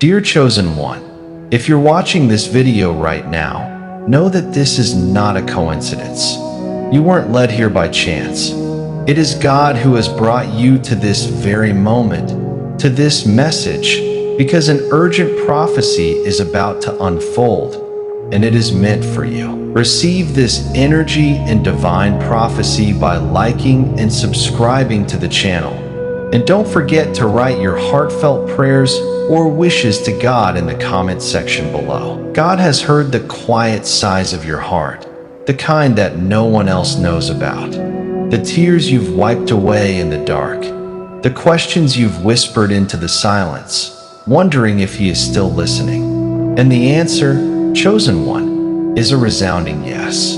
Dear Chosen One, if you're watching this video right now, know that this is not a coincidence. You weren't led here by chance. It is God who has brought you to this very moment, to this message, because an urgent prophecy is about to unfold, and it is meant for you. Receive this energy and divine prophecy by liking and subscribing to the channel. And don't forget to write your heartfelt prayers or wishes to God in the comment section below. God has heard the quiet sighs of your heart, the kind that no one else knows about. The tears you've wiped away in the dark, the questions you've whispered into the silence, wondering if He is still listening. And the answer, Chosen One, is a resounding yes.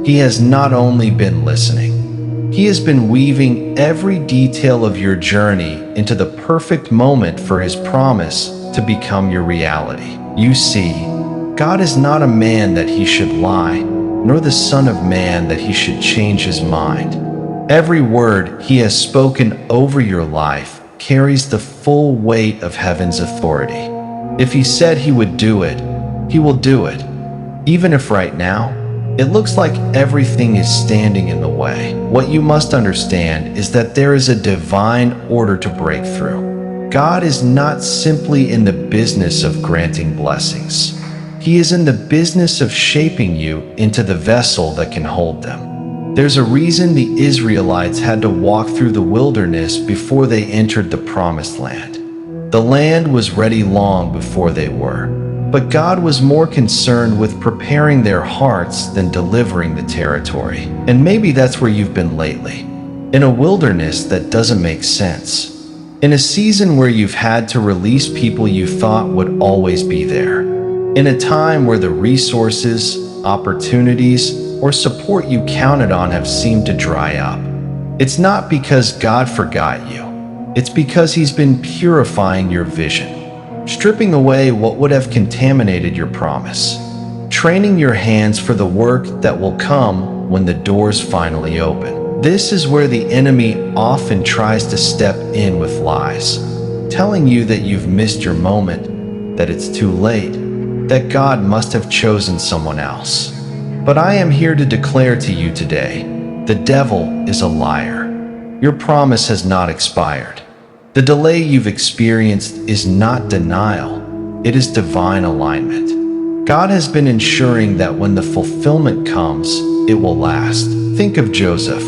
He has not only been listening, He has been weaving every detail of your journey into the perfect moment for His promise to become your reality. You see, God is not a man that He should lie, nor the Son of Man that He should change His mind. Every word He has spoken over your life carries the full weight of heaven's authority. If He said He would do it, He will do it, even if right now it looks like everything is standing in the way. What you must understand is that there is a divine order to break through. God is not simply in the business of granting blessings. He is in the business of shaping you into the vessel that can hold them. There's a reason the Israelites had to walk through the wilderness before they entered the promised land. The land was ready long before they were, but God was more concerned with preparing their hearts than delivering the territory. And maybe that's where you've been lately, in a wilderness that doesn't make sense, in a season where you've had to release people you thought would always be there, in a time where the resources, opportunities, or support you counted on have seemed to dry up. It's not because God forgot you. It's because He's been purifying your vision, stripping away what would have contaminated your promise, training your hands for the work that will come when the doors finally open. This is where the enemy often tries to step in with lies, telling you that you've missed your moment, that it's too late, that God must have chosen someone else. But I am here to declare to you today, the devil is a liar. Your promise has not expired. The delay you've experienced is not denial, it is divine alignment. God has been ensuring that when the fulfillment comes, it will last. Think of Joseph.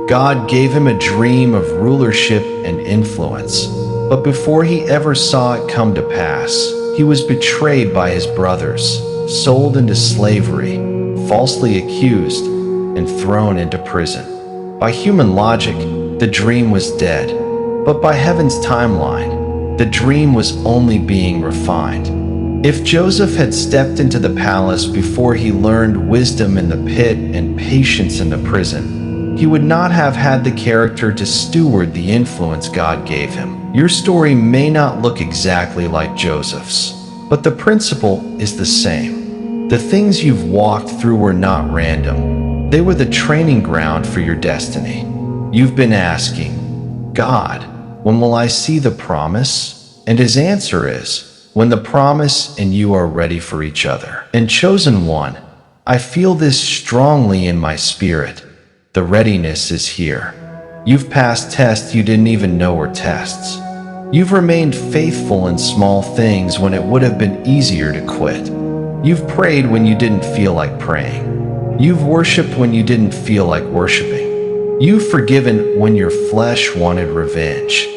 God gave him a dream of rulership and influence, but before he ever saw it come to pass, he was betrayed by his brothers, sold into slavery, falsely accused, and thrown into prison. By human logic, the dream was dead, but by heaven's timeline, the dream was only being refined. If Joseph had stepped into the palace before he learned wisdom in the pit and patience in the prison, he would not have had the character to steward the influence God gave him. Your story may not look exactly like Joseph's, but the principle is the same. The things you've walked through were not random. They were the training ground for your destiny. You've been asking, God, when will I see the promise? And His answer is, when the promise and you are ready for each other. And Chosen One, I feel this strongly in my spirit. The readiness is here. You've passed tests you didn't even know were tests. You've remained faithful in small things when it would have been easier to quit. You've prayed when you didn't feel like praying. You've worshiped when you didn't feel like worshiping. You've forgiven when your flesh wanted revenge.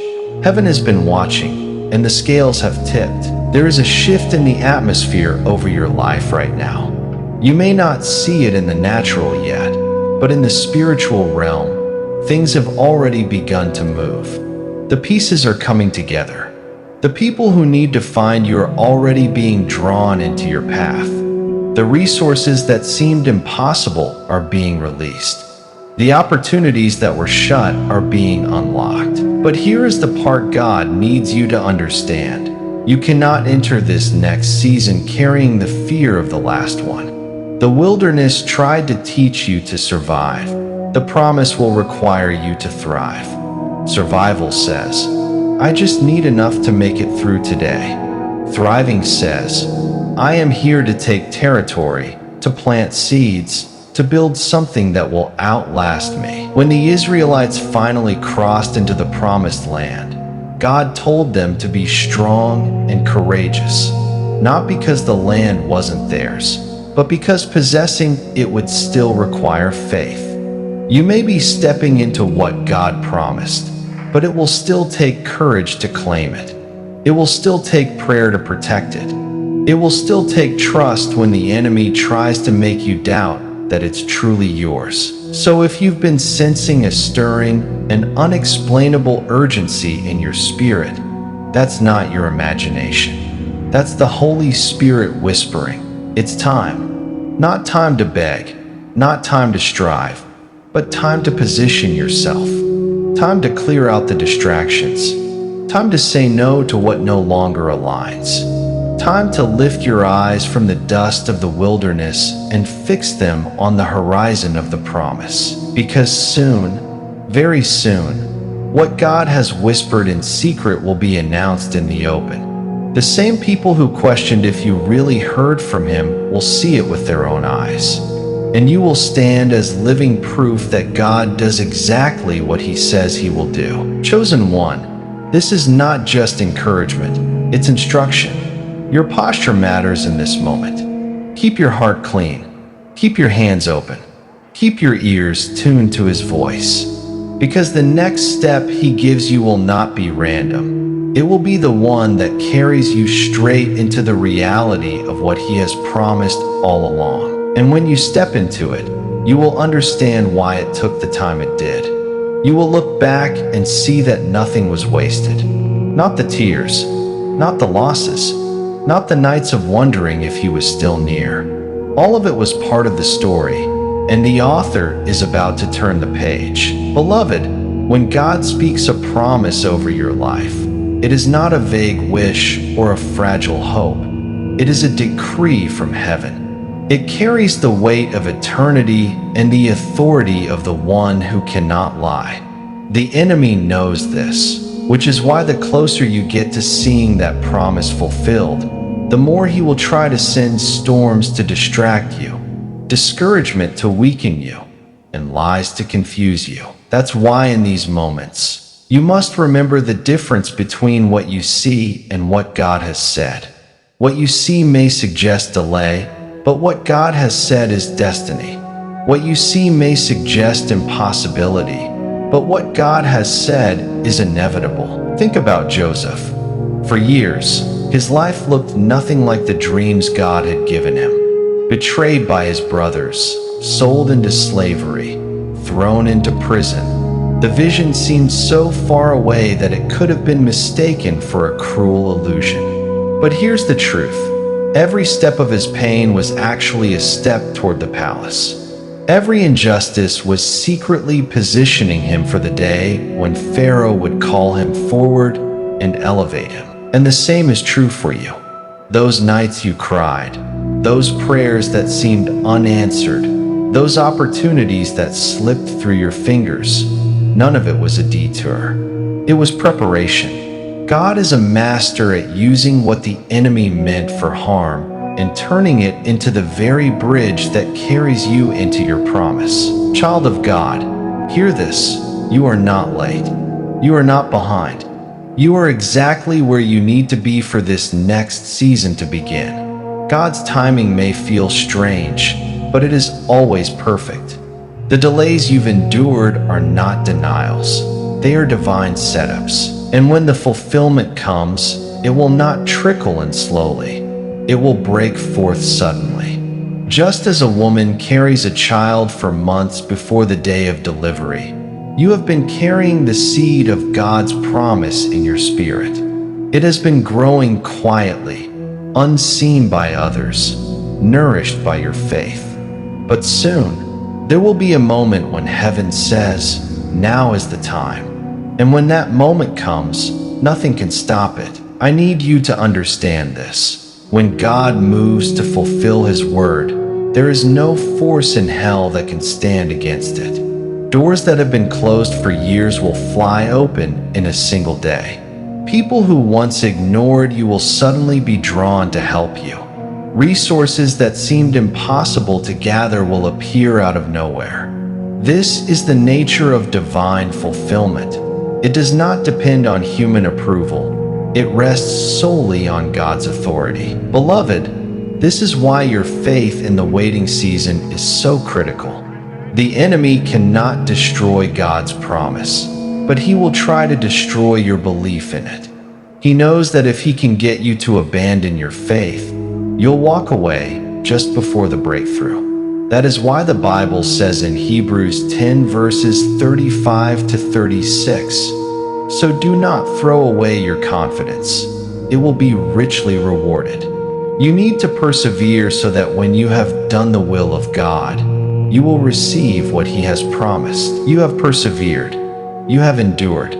Heaven has been watching, and the scales have tipped. There is a shift in the atmosphere over your life right now. You may not see it in the natural yet, but in the spiritual realm, things have already begun to move. The pieces are coming together. The people who need to find you are already being drawn into your path. The resources that seemed impossible are being released. The opportunities that were shut are being unlocked. But here is the part God needs you to understand. You cannot enter this next season carrying the fear of the last one. The wilderness tried to teach you to survive. The promise will require you to thrive. Survival says, I just need enough to make it through today. Thriving says, I am here to take territory, to plant seeds, to build something that will outlast me. When the Israelites finally crossed into the promised land, God told them to be strong and courageous, not because the land wasn't theirs, but because possessing it would still require faith. You may be stepping into what God promised, but it will still take courage to claim it. It will still take prayer to protect it. It will still take trust when the enemy tries to make you doubt that it's truly yours. So if you've been sensing a stirring, an unexplainable urgency in your spirit, that's not your imagination. That's the Holy Spirit whispering. It's time. Not time to beg, not time to strive, but time to position yourself. Time to clear out the distractions. Time to say no to what no longer aligns. Time to lift your eyes from the dust of the wilderness and fix them on the horizon of the promise. Because soon, very soon, what God has whispered in secret will be announced in the open. The same people who questioned if you really heard from Him will see it with their own eyes. And you will stand as living proof that God does exactly what He says He will do. Chosen one, this is not just encouragement, it's instruction. Your posture matters in this moment. Keep your heart clean. Keep your hands open. Keep your ears tuned to His voice. Because the next step He gives you will not be random. It will be the one that carries you straight into the reality of what He has promised all along. And when you step into it, you will understand why it took the time it did. You will look back and see that nothing was wasted. Not the tears, not the losses, not the nights of wondering if He was still near. All of it was part of the story, and the author is about to turn the page. Beloved, when God speaks a promise over your life, it is not a vague wish or a fragile hope. It is a decree from heaven. It carries the weight of eternity and the authority of the one who cannot lie. The enemy knows this, which is why the closer you get to seeing that promise fulfilled, the more he will try to send storms to distract you, discouragement to weaken you, and lies to confuse you. That's why in these moments, you must remember the difference between what you see and what God has said. What you see may suggest delay, but what God has said is destiny. What you see may suggest impossibility, but what God has said is inevitable. Think about Joseph. For years, his life looked nothing like the dreams God had given him. Betrayed by his brothers, sold into slavery, thrown into prison, the vision seemed so far away that it could have been mistaken for a cruel illusion. But here's the truth. Every step of his pain was actually a step toward the palace. Every injustice was secretly positioning him for the day when Pharaoh would call him forward and elevate him. And the same is true for you. Those nights you cried, those prayers that seemed unanswered, those opportunities that slipped through your fingers, none of it was a detour. It was preparation. God is a master at using what the enemy meant for harm and turning it into the very bridge that carries you into your promise. Child of God, hear this. You are not late. You are not behind. You are exactly where you need to be for this next season to begin. God's timing may feel strange, but it is always perfect. The delays you've endured are not denials. They are divine setups. And when the fulfillment comes, it will not trickle in slowly. It will break forth suddenly. Just as a woman carries a child for months before the day of delivery, you have been carrying the seed of God's promise in your spirit. It has been growing quietly, unseen by others, nourished by your faith. But soon, there will be a moment when heaven says, now is the time. And when that moment comes, nothing can stop it. I need you to understand this. When God moves to fulfill His word, there is no force in hell that can stand against it. Doors that have been closed for years will fly open in a single day. People who once ignored you will suddenly be drawn to help you. Resources that seemed impossible to gather will appear out of nowhere. This is the nature of divine fulfillment. It does not depend on human approval. It rests solely on God's authority. Beloved, this is why your faith in the waiting season is so critical. The enemy cannot destroy God's promise, but he will try to destroy your belief in it. He knows that if he can get you to abandon your faith, you'll walk away just before the breakthrough. That is why the Bible says in Hebrews 10 verses 35 to 36, "So do not throw away your confidence. It will be richly rewarded." You need to persevere so that when you have done the will of God, you will receive what he has promised. You have persevered. You have endured.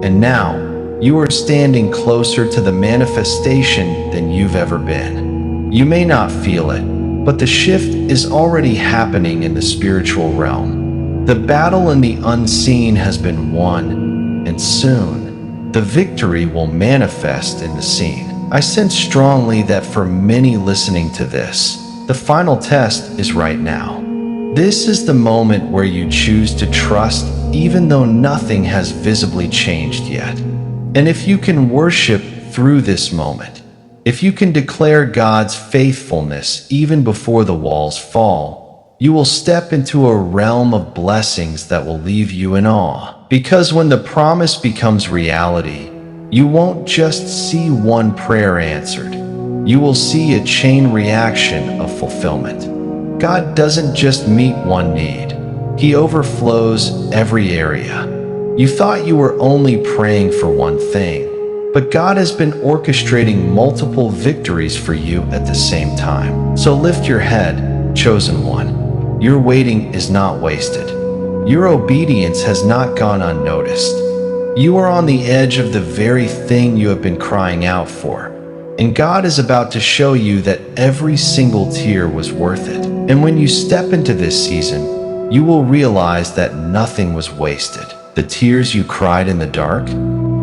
And now, you are standing closer to the manifestation than you've ever been. You may not feel it, but the shift is already happening in the spiritual realm. The battle in the unseen has been won, and soon, the victory will manifest in the seen. I sense strongly that for many listening to this, the final test is right now. This is the moment where you choose to trust even though nothing has visibly changed yet. And if you can worship through this moment, if you can declare God's faithfulness even before the walls fall, you will step into a realm of blessings that will leave you in awe. Because when the promise becomes reality, you won't just see one prayer answered. You will see a chain reaction of fulfillment. God doesn't just meet one need. He overflows every area. You thought you were only praying for one thing, but God has been orchestrating multiple victories for you at the same time. So lift your head, chosen one. Your waiting is not wasted. Your obedience has not gone unnoticed. You are on the edge of the very thing you have been crying out for, and God is about to show you that every single tear was worth it. And when you step into this season, you will realize that nothing was wasted. The tears you cried in the dark,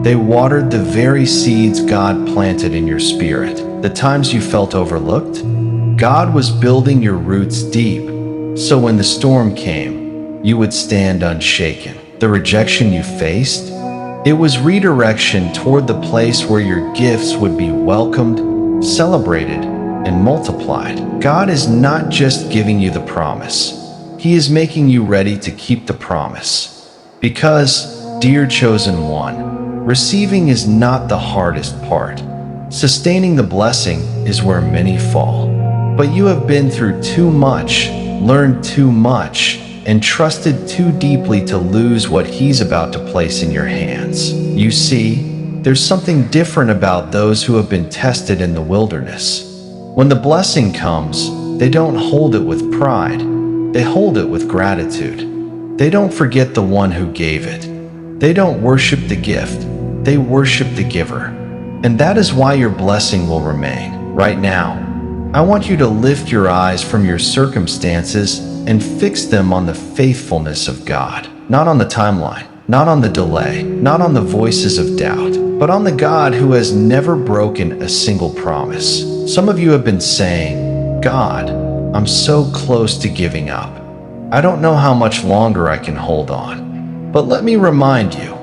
they watered the very seeds God planted in your spirit. The times you felt overlooked, God was building your roots deep, so when the storm came, you would stand unshaken. The rejection you faced, it was redirection toward the place where your gifts would be welcomed, celebrated, and multiplied. God is not just giving you the promise. He is making you ready to keep the promise. Because, dear chosen one, receiving is not the hardest part. Sustaining the blessing is where many fall. But you have been through too much, learned too much, and trusted too deeply to lose what He's about to place in your hands. You see, there's something different about those who have been tested in the wilderness. When the blessing comes, they don't hold it with pride. They hold it with gratitude. They don't forget the one who gave it. They don't worship the gift. They worship the giver. And that is why your blessing will remain. Right now, I want you to lift your eyes from your circumstances and fix them on the faithfulness of God. Not on the timeline, not on the delay, not on the voices of doubt, but on the God who has never broken a single promise. Some of you have been saying, "God, I'm so close to giving up. I don't know how much longer I can hold on." But let me remind you,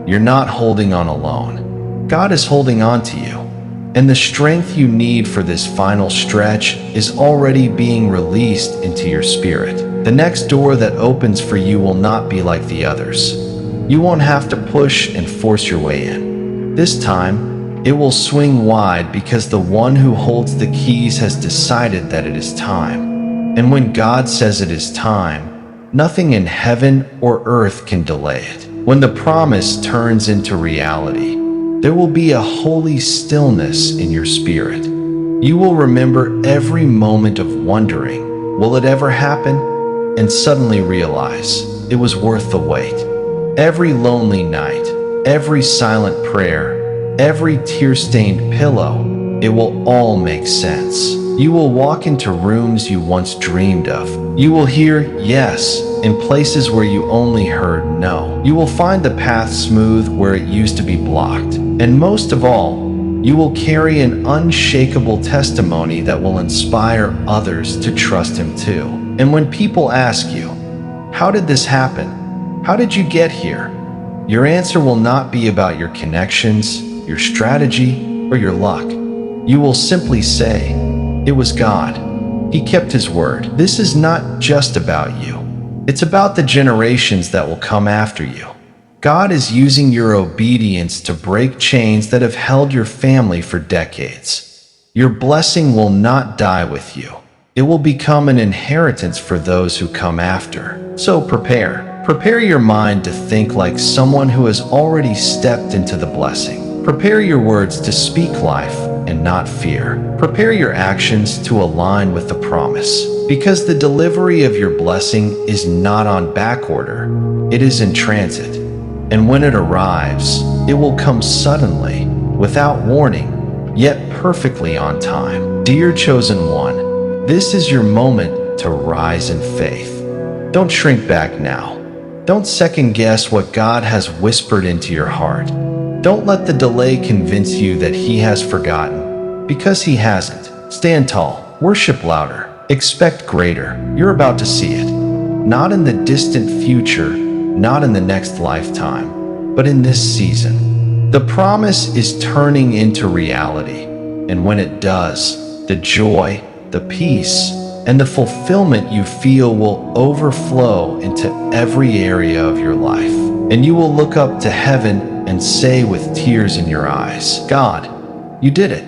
you're not holding on alone. God is holding on to you. And the strength you need for this final stretch is already being released into your spirit. The next door that opens for you will not be like the others. You won't have to push and force your way in. This time, it will swing wide because the one who holds the keys has decided that it is time. And when God says it is time, nothing in heaven or earth can delay it. When the promise turns into reality, there will be a holy stillness in your spirit. You will remember every moment of wondering, will it ever happen? And suddenly realize it was worth the wait. Every lonely night, every silent prayer, every tear-stained pillow, it will all make sense. You will walk into rooms you once dreamed of. You will hear yes in places where you only heard no. You will find the path smooth where it used to be blocked. And most of all, you will carry an unshakable testimony that will inspire others to trust Him too. And when people ask you, "How did this happen? How did you get here?" your answer will not be about your connections, your strategy, or your luck. You will simply say, "It was God. He kept His word." This is not just about you. It's about the generations that will come after you. God is using your obedience to break chains that have held your family for decades. Your blessing will not die with you. It will become an inheritance for those who come after. So prepare. Prepare your mind to think like someone who has already stepped into the blessing. Prepare your words to speak life and not fear. Prepare your actions to align with the promise. Because the delivery of your blessing is not on back order, it is in transit. And when it arrives, it will come suddenly, without warning, yet perfectly on time. Dear chosen one, this is your moment to rise in faith. Don't shrink back now. Don't second guess what God has whispered into your heart. Don't let the delay convince you that He has forgotten, because He hasn't. Stand tall, worship louder, expect greater. You're about to see it. Not in the distant future, not in the next lifetime, but in this season. The promise is turning into reality, and when it does, the joy, the peace, and the fulfillment you feel will overflow into every area of your life. And you will look up to heaven and say with tears in your eyes, "God, you did it."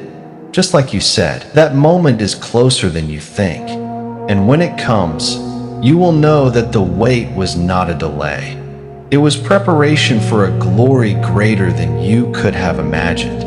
Just like you said, that moment is closer than you think. And when it comes, you will know that the wait was not a delay. It was preparation for a glory greater than you could have imagined.